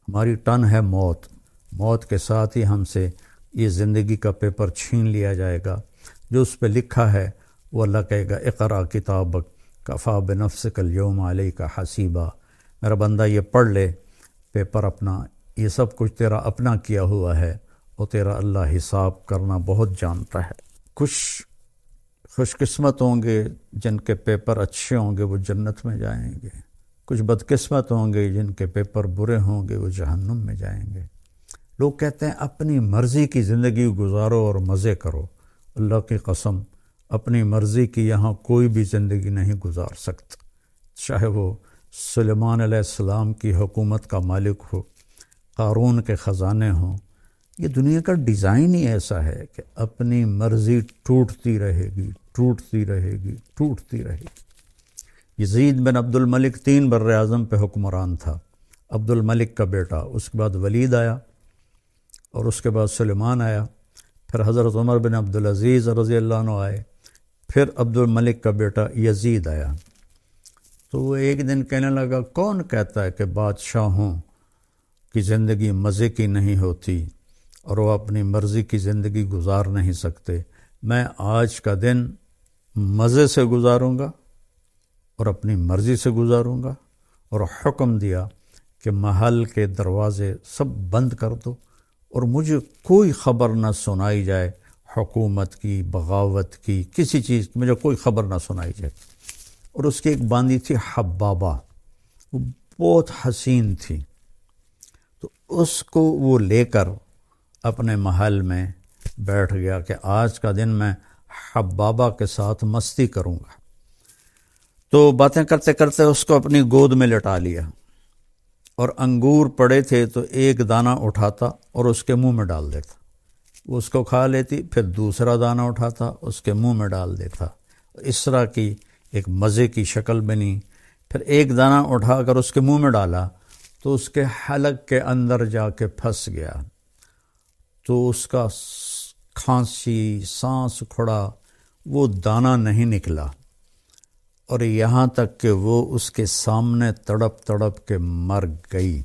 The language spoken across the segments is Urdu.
ہماری ٹن ہے موت، موت کے ساتھ ہی ہم سے یہ زندگی کا پیپر چھین لیا جائے گا۔ جو اس پہ لکھا ہے وہ اللہ کہے گا اقرا کتابک کفا بنفسک الیوم علیک حسیبا، میرا بندہ یہ پڑھ لے پیپر اپنا، یہ سب کچھ تیرا اپنا کیا ہوا ہے اور تیرا اللہ حساب کرنا بہت جانتا ہے۔ کچھ خوش قسمت ہوں گے جن کے پیپر اچھے ہوں گے وہ جنت میں جائیں گے، کچھ بدقسمت ہوں گے جن کے پیپر برے ہوں گے وہ جہنم میں جائیں گے۔ لوگ کہتے ہیں اپنی مرضی کی زندگی گزارو اور مزے کرو، اللہ کی قسم اپنی مرضی کی یہاں کوئی بھی زندگی نہیں گزار سکتا، چاہے وہ سلیمان علیہ السلام کی حکومت کا مالک ہو، قارون کے خزانے ہوں۔ یہ دنیا کا ڈیزائن ہی ایسا ہے کہ اپنی مرضی ٹوٹتی رہے گی، ٹوٹتی رہے گی، ٹوٹتی رہے گی۔ یزید بن عبد الملک 3 بر اعظم پہ حکمران تھا، عبد الملک کا بیٹا، اس کے بعد ولید آیا اور اس کے بعد سلیمان آیا، پھر حضرت عمر بن عبدالعزیز رضی اللہ عنہ آئے، پھر عبد الملک کا بیٹا یزید آیا۔ تو وہ ایک دن کہنے لگا کون کہتا ہے کہ بادشاہوں کی زندگی مزے کی نہیں ہوتی اور وہ اپنی مرضی کی زندگی گزار نہیں سکتے؟ میں آج کا دن مزے سے گزاروں گا اور اپنی مرضی سے گزاروں گا، اور حکم دیا کہ محل کے دروازے سب بند کر دو اور مجھے کوئی خبر نہ سنائی جائے، حکومت کی، بغاوت کی، کسی چیز کی مجھے کوئی خبر نہ سنائی جائے۔ اور اس کی ایک باندی تھی حبابہ، وہ بہت حسین تھی، تو اس کو وہ لے کر اپنے محل میں بیٹھ گیا کہ آج کا دن میں حبابہ کے ساتھ مستی کروں گا۔ تو باتیں کرتے کرتے اس کو اپنی گود میں لٹا لیا، اور انگور پڑے تھے تو ایک دانہ اٹھاتا اور اس کے منہ میں ڈال دیتا، وہ اس کو کھا لیتی، پھر دوسرا دانہ اٹھاتا اس کے منہ میں ڈال دیتا، اس طرح کی ایک مزے کی شکل بنی۔ پھر ایک دانہ اٹھا کر اس کے منہ میں ڈالا تو اس کے حلق کے اندر جا کے پھنس گیا، تو اس کا کھانسی، سانس کھڑا، وہ دانہ نہیں نکلا، اور یہاں تک کہ وہ اس کے سامنے تڑپ تڑپ کے مر گئی،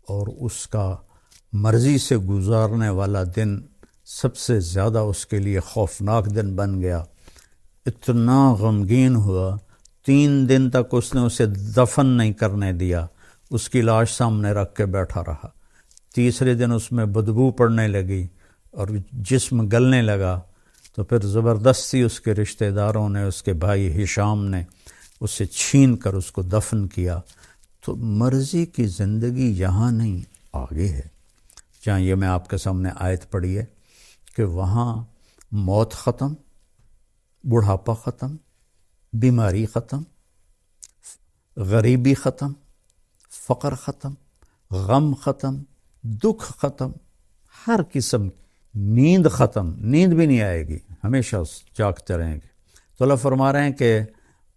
اور اس کا مرضی سے گزارنے والا دن سب سے زیادہ اس کے لیے خوفناک دن بن گیا۔ اتنا غمگین ہوا، 3 دن تک اس نے اسے دفن نہیں کرنے دیا، اس کی لاش سامنے رکھ کے بیٹھا رہا۔ تیسرے دن اس میں بدبو پڑنے لگی اور جسم گلنے لگا، تو پھر زبردستی اس کے رشتہ داروں نے، اس کے بھائی ہشام نے اسے چھین کر اس کو دفن کیا۔ تو مرضی کی زندگی یہاں نہیں، آگے ہے، جہاں یہ میں آپ کے سامنے آیت پڑھی ہے کہ وہاں موت ختم، بڑھاپا ختم، بیماری ختم، غریبی ختم، فقر ختم، غم ختم، دکھ ختم، ہر قسم، نیند ختم، نیند بھی نہیں آئے گی، ہمیشہ جاگتے رہیں گے۔ تو اللہ فرما رہے ہیں کہ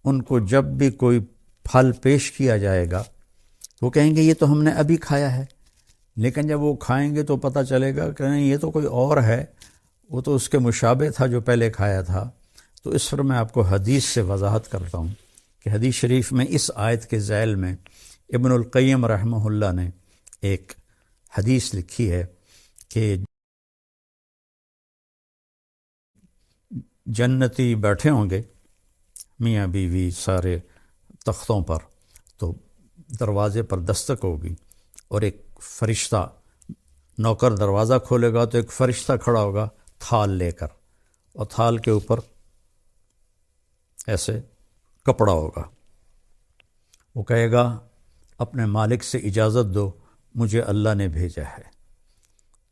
ان کو جب بھی کوئی پھل پیش کیا جائے گا وہ کہیں گے یہ تو ہم نے ابھی کھایا ہے، لیکن جب وہ کھائیں گے تو پتہ چلے گا کہ نہیں یہ تو کوئی اور ہے، وہ تو اس کے مشابہ تھا جو پہلے کھایا تھا۔ تو اس پر میں آپ کو حدیث سے وضاحت کرتا ہوں کہ حدیث شریف میں اس آیت کے ذیل میں ابن القیم رحمہ اللہ نے ایک حدیث لکھی ہے کہ جنتی بیٹھے ہوں گے میاں بیوی سارے تختوں پر، تو دروازے پر دستک ہوگی اور ایک فرشتہ، نوکر دروازہ کھولے گا تو ایک فرشتہ کھڑا ہوگا تھال لے کر، اور تھال کے اوپر ایسے کپڑا ہوگا، وہ کہے گا اپنے مالک سے اجازت دو، مجھے اللہ نے بھیجا ہے۔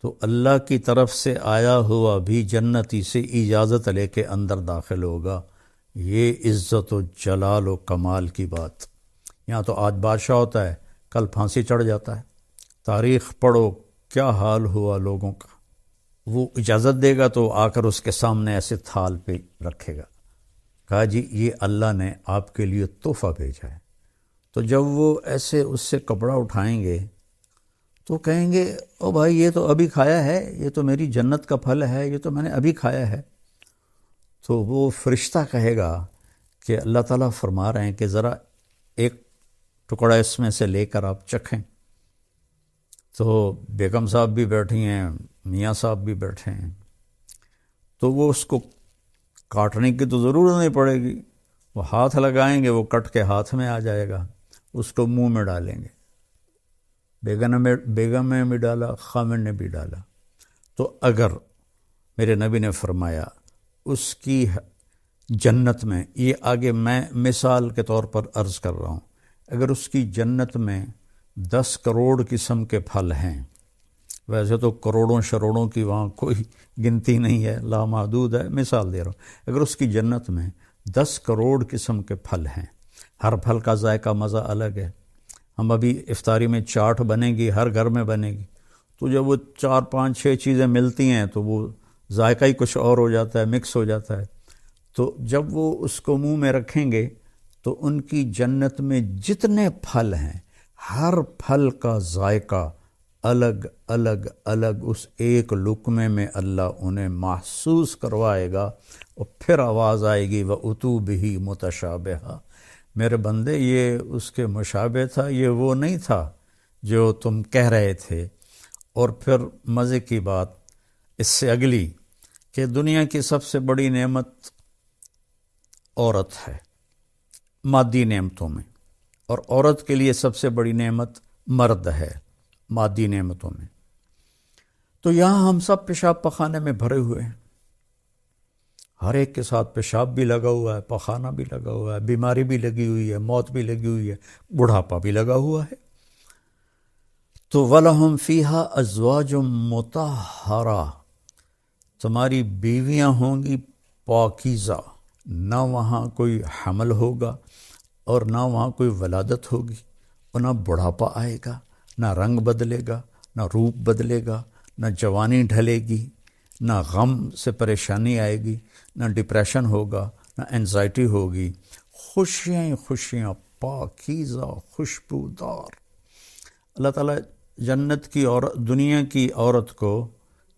تو اللہ کی طرف سے آیا ہوا بھی جنتی سے اجازت لے کے اندر داخل ہوگا۔ یہ عزت و جلال و کمال کی بات۔ یہاں تو آج بادشاہ ہوتا ہے، کل پھانسی چڑھ جاتا ہے۔ تاریخ پڑھو کیا حال ہوا لوگوں کا۔ وہ اجازت دے گا تو آ کر اس کے سامنے ایسے تھال پہ رکھے گا، کہا جی یہ اللہ نے آپ کے لیے تحفہ بھیجا ہے۔ تو جب وہ ایسے اس سے کپڑا اٹھائیں گے تو کہیں گے او بھائی یہ تو ابھی کھایا ہے، یہ تو میری جنت کا پھل ہے، یہ تو میں نے ابھی کھایا ہے۔ تو وہ فرشتہ کہے گا کہ اللہ تعالیٰ فرما رہے ہیں کہ ذرا ایک ٹکڑا اس میں سے لے کر آپ چکھیں۔ تو بیگم صاحب بھی بیٹھی ہیں، میاں صاحب بھی بیٹھے ہیں، تو وہ اس کو کاٹنے کی تو ضرورت نہیں پڑے گی، وہ ہاتھ لگائیں گے وہ کٹ کے ہاتھ میں آ جائے گا، اس کو منہ میں ڈالیں گے۔ بیگم نے بھی ڈالا، خامن نے بھی ڈالا۔ تو اگر میرے نبی نے فرمایا اس کی جنت میں، یہ آگے میں مثال کے طور پر عرض کر رہا ہوں، اگر اس کی جنت میں 10 کروڑ قسم کے پھل ہیں، ویسے تو کروڑوں شروڑوں کی وہاں کوئی گنتی نہیں ہے، لامحدود ہے، مثال دے رہا ہوں، اگر اس کی جنت میں 10 کروڑ قسم کے پھل ہیں، ہر پھل کا ذائقہ مزہ الگ ہے۔ ہم ابھی افطاری میں چاٹ بنے گی، ہر گھر میں بنے گی، تو جب وہ 4 5 6 چیزیں ملتی ہیں تو وہ ذائقہ ہی کچھ اور ہو جاتا ہے، مکس ہو جاتا ہے۔ تو جب وہ اس کو منہ میں رکھیں گے تو ان کی جنت میں جتنے پھل ہیں، ہر پھل کا ذائقہ الگ الگ الگ اس ایک لقمے میں اللہ انہیں محسوس کروائے گا، اور پھر آواز آئے گی وَأُتُوا بِهِ مُتَشَابِهًا، میرے بندے یہ اس کے مشابہ تھا، یہ وہ نہیں تھا جو تم کہہ رہے تھے۔ اور پھر مزے کی بات اس سے اگلی کہ دنیا کی سب سے بڑی نعمت عورت ہے مادی نعمتوں میں، اور عورت کے لیے سب سے بڑی نعمت مرد ہے مادی نعمتوں میں۔ تو یہاں ہم سب پیشاب پخانے میں بھرے ہوئے ہیں، ہر ایک کے ساتھ پیشاب بھی لگا ہوا ہے، پخانہ بھی لگا ہوا ہے، بیماری بھی لگی ہوئی ہے، موت بھی لگی ہوئی ہے، بڑھاپا بھی لگا ہوا ہے۔ تو وَلَهُمْ فِيهَا أَزْوَاجٌ مُطَهَّرَةٌ، تمہاری بیویاں ہوں گی پاکیزہ، نہ وہاں کوئی حمل ہوگا اور نہ وہاں کوئی ولادت ہوگی، اور نہ بڑھاپا آئے گا، نہ رنگ بدلے گا، نہ روپ بدلے گا، نہ جوانی ڈھلے گی، نہ غم سے پریشانی آئے گی، نہ ڈپریشن ہوگا، نہ انزائٹی ہوگی، خوشیاں ہی خوشیاں، پاکیزہ، خوشبودار۔ اللہ تعالیٰ جنت کی عورت، دنیا کی عورت کو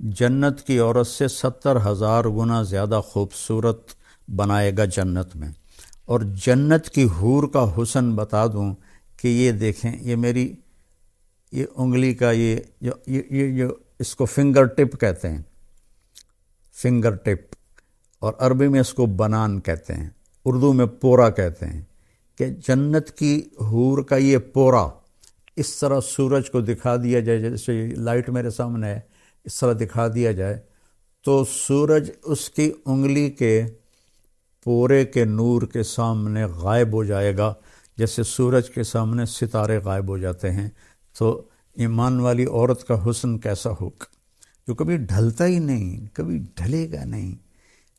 جنت کی عورت سے 70,000 گنا زیادہ خوبصورت بنائے گا جنت میں۔ اور جنت کی حور کا حسن بتا دوں کہ یہ دیکھیں، یہ میری یہ انگلی کا یہ اس کو فنگر ٹپ کہتے ہیں، فنگر ٹپ، اور عربی میں اس کو بنان کہتے ہیں، اردو میں پورا کہتے ہیں، کہ جنت کی حور کا یہ پورا اس طرح سورج کو دکھا دیا جائے، جیسے لائٹ میرے سامنے ہے، اس طرح دکھا دیا جائے تو سورج اس کی انگلی کے پورے کے نور کے سامنے غائب ہو جائے گا، جیسے سورج کے سامنے ستارے غائب ہو جاتے ہیں۔ تو ایمان والی عورت کا حسن کیسا ہوگا، جو کبھی ڈھلتا ہی نہیں، کبھی ڈھلے گا نہیں،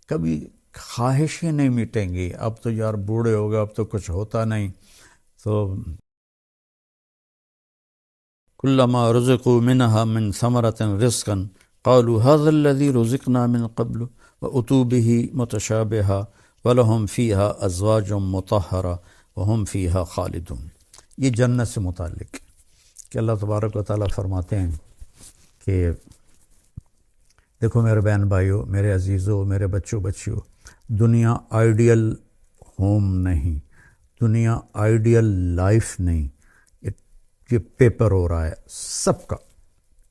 کبھی خواہشیں نہیں مٹیں گی، اب تو یار بوڑھے ہو گئے، اب تو کچھ ہوتا نہیں۔ تو كلما رزقوا منها من ثمرة رزقا قالوا هذا الذي رزقنا من قبل وأتوا به متشابها ولهم فيها أزواج مطهرة وهم فيها خالدون۔ یہ جنت سے متعلق کہ اللہ تبارک و تعالیٰ فرماتے ہیں کہ دیکھو میرے بہن بھائیو، میرے عزیزو، میرے بچوں بچیوں، دنیا آئیڈیل ہوم نہیں، دنیا آئیڈیل لائف نہیں، یہ پیپر ہو رہا ہے سب کا،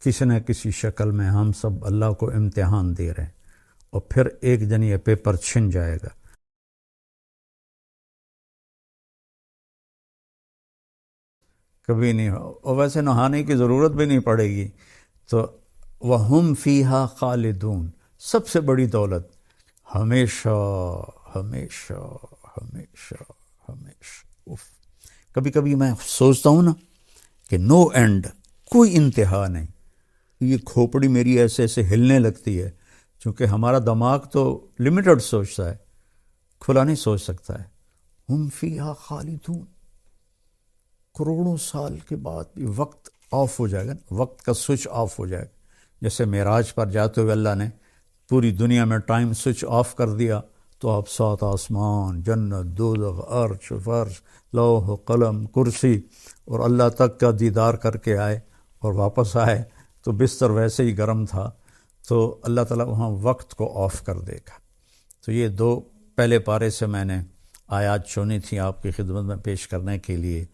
کسی نہ کسی شکل میں ہم سب اللہ کو امتحان دے رہے ہیں، اور پھر ایک دن یہ پیپر چھن جائے گا۔ کبھی نہیں ہو، اور ویسے نہانے کی ضرورت بھی نہیں پڑے گی۔ تو وَهُمْ فِيهَا خَالِدُونَ، سب سے بڑی دولت، ہمیشہ ہمیشہ ہمیشہ ہمیشہ۔ کبھی کبھی میں سوچتا ہوں نا کہ نو اینڈ، کوئی انتہا نہیں، یہ کھوپڑی میری ایسے ایسے ہلنے لگتی ہے، چونکہ ہمارا دماغ تو لمیٹڈ سوچتا ہے، کھلا نہیں سوچ سکتا ہے۔ ہم فیہا خالدون، کروڑوں سال کے بعد بھی وقت آف ہو جائے گا، وقت کا سوئچ آف ہو جائے گا، جیسے معراج پر جاتے ہوئے اللہ نے پوری دنیا میں ٹائم سوئچ آف کر دیا، تو آپ 7 آسمان، جنت، دوزخ، عرش، فرش، لوح، قلم، کرسی اور اللہ تک کا دیدار کر کے آئے، اور واپس آئے تو بستر ویسے ہی گرم تھا۔ تو اللہ تعالیٰ وہاں وقت کو آف کر دے گا۔ تو یہ 2 پہلے پارے سے میں نے آیات چنی تھی آپ کی خدمت میں پیش کرنے کے لیے۔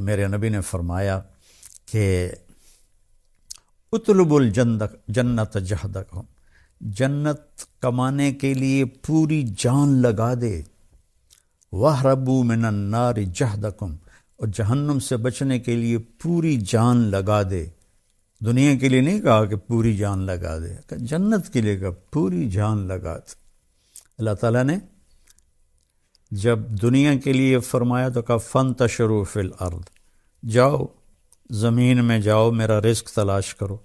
میرے نبی نے فرمایا کہ اطلب الجنت جہدکم، جنت کمانے کے لیے پوری جان لگا دے، وَاہْرَبُوا مِنَ النَّارِ جَہْدَکُمْ، اور جہنم سے بچنے کے لیے پوری جان لگا دے۔ دنیا کے لیے نہیں کہا کہ پوری جان لگا دے، کہ جنت کے لیے کہا پوری جان لگا دے۔ اللہ تعالیٰ نے جب دنیا کے لیے فرمایا تو کہا فَانْتَشِرُوا فِی الْأَرْضِ، جاؤ زمین میں جاؤ میرا رزق تلاش کرو۔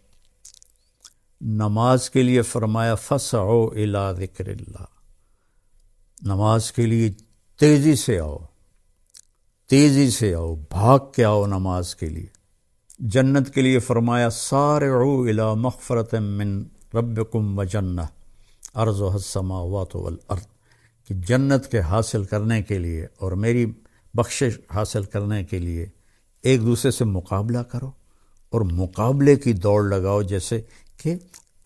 نماز کے لیے فرمایا فَاسْعُوا إِلَىٰ ذِکْرِ اللّہ، نماز کے لیے تیزی سے آؤ، تیزی سے آؤ، بھاگ کے آؤ نماز کے لیے۔ جنت کے لیے فرمایا سارعوا الی مغفرۃ من ربکم وجنہ عرضها السماوات والارض، کہ جنت کے حاصل کرنے کے لیے اور میری بخشش حاصل کرنے کے لیے ایک دوسرے سے مقابلہ کرو، اور مقابلے کی دوڑ لگاؤ، جیسے کہ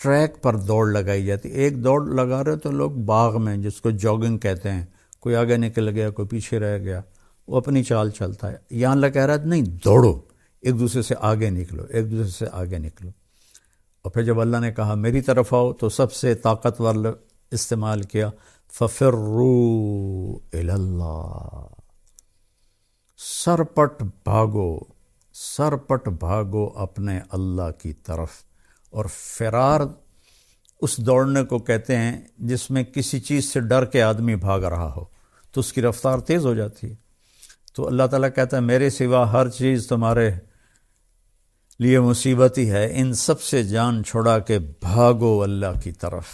ٹریک پر دوڑ لگائی جاتی۔ ایک دوڑ لگا رہے تو لوگ باغ میں، جس کو جاگنگ کہتے ہیں، کوئی آگے نکل گیا کوئی پیچھے رہ گیا، وہ اپنی چال چلتا ہے۔ یہاں اللہ کہہ رہا ہے نہیں، دوڑو، ایک دوسرے سے آگے نکلو، ایک دوسرے سے آگے نکلو۔ اور پھر جب اللہ نے کہا میری طرف آؤ تو سب سے طاقتور استعمال کیا فَفِرُّوا إِلَى اللَّهِ، سرپٹ بھاگو، سرپٹ بھاگو اپنے اللہ کی طرف۔ اور فرار اس دوڑنے کو کہتے ہیں جس میں کسی چیز سے ڈر کے آدمی بھاگ رہا ہو تو اس کی رفتار تیز ہو جاتی ہے۔ تو اللہ تعالیٰ کہتا ہے میرے سوا ہر چیز تمہارے لیے مصیبت ہی ہے، ان سب سے جان چھڑا کے بھاگو اللہ کی طرف۔